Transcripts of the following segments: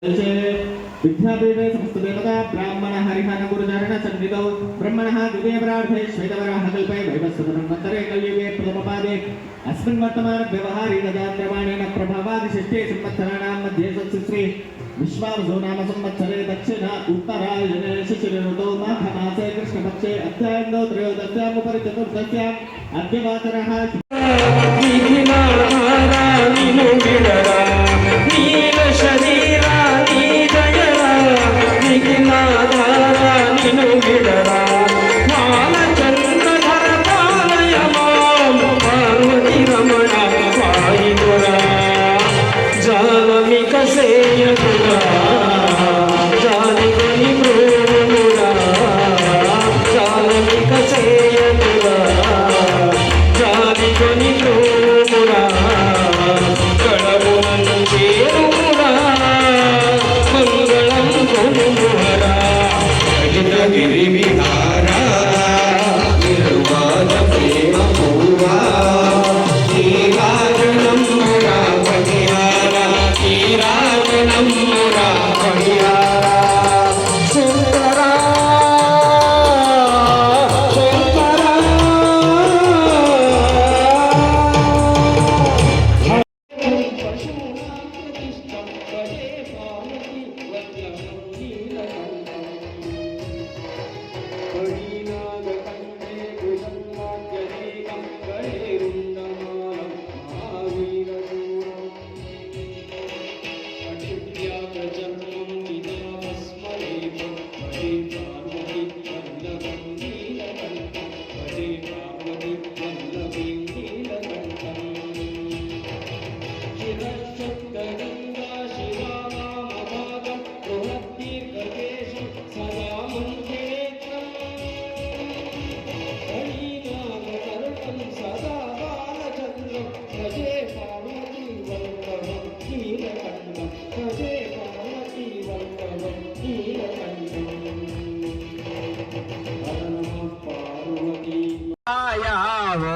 विद्यापीठे समस्तदेवता ब्राह्मण हरिहर गुरुचरण सन्निधौ ब्रह्मणः द्वितीयपरार्धे श्वेतवराह कल्पे वैवस्वतमन्वन्तरे कलियुगे प्रथमपादे अस्मिन् वर्तमान व्यवहारिकजात्रमाणेन प्रभावादिशिष्टे संवत्सराणां मध्ये सत्श्री विश्वावसु नाम संवत्सरे दक्षिण उत्तरायणे शिशिरऋतौ माघमासे कृष्णपक्षे अध्यायन्दौ त्रयोदश्यामुपरि चतुर्दश्याम् अद्यवासरः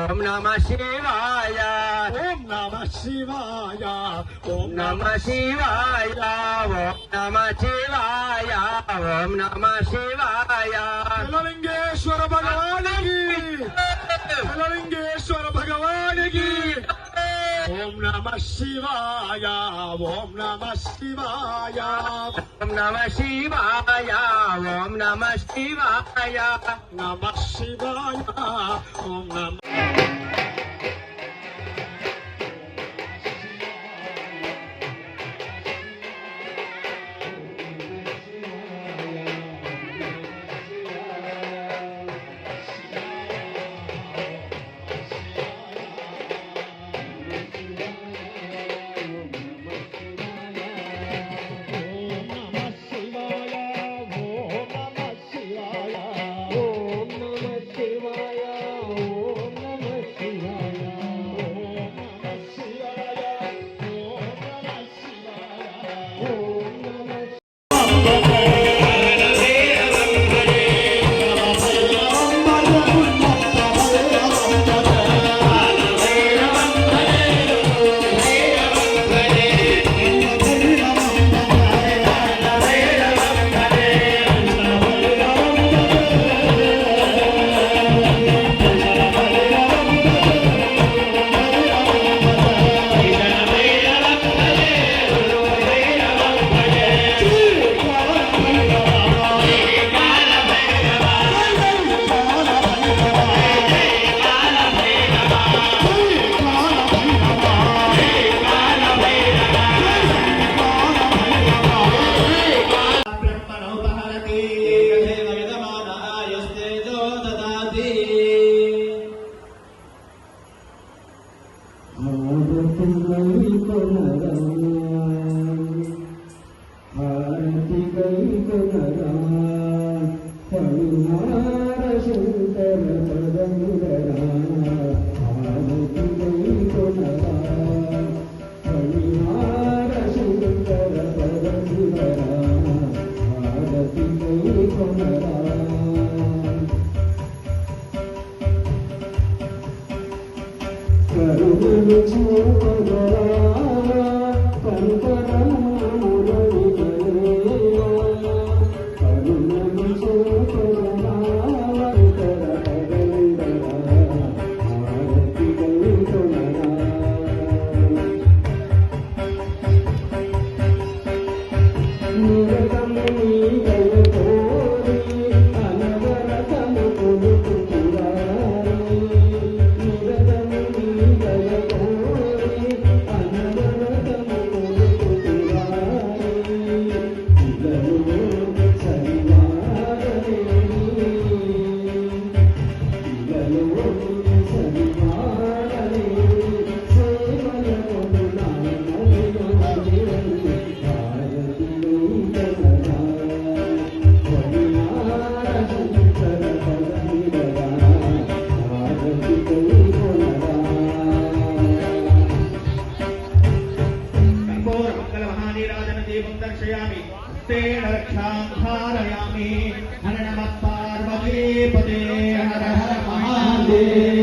ओम नमः शिवाय ओम नमः शिवाय ओम नमः शिवाय ओम नमः शिवाय ओम नमः शिवाय लिंगेश्वर भगवान की लिंगेश्वर भगवान की ओम नमः शिवाय ओम नमः शिवाय ओम नमः शिवाय ओम नमः शिवाय नमः शिवाय ओम नमः కరుణించు పగరా కంకరము మురళి दर्शयामि तेन रक्षां धारयामि हर नमः पार्वतीपते हर हर महादेव।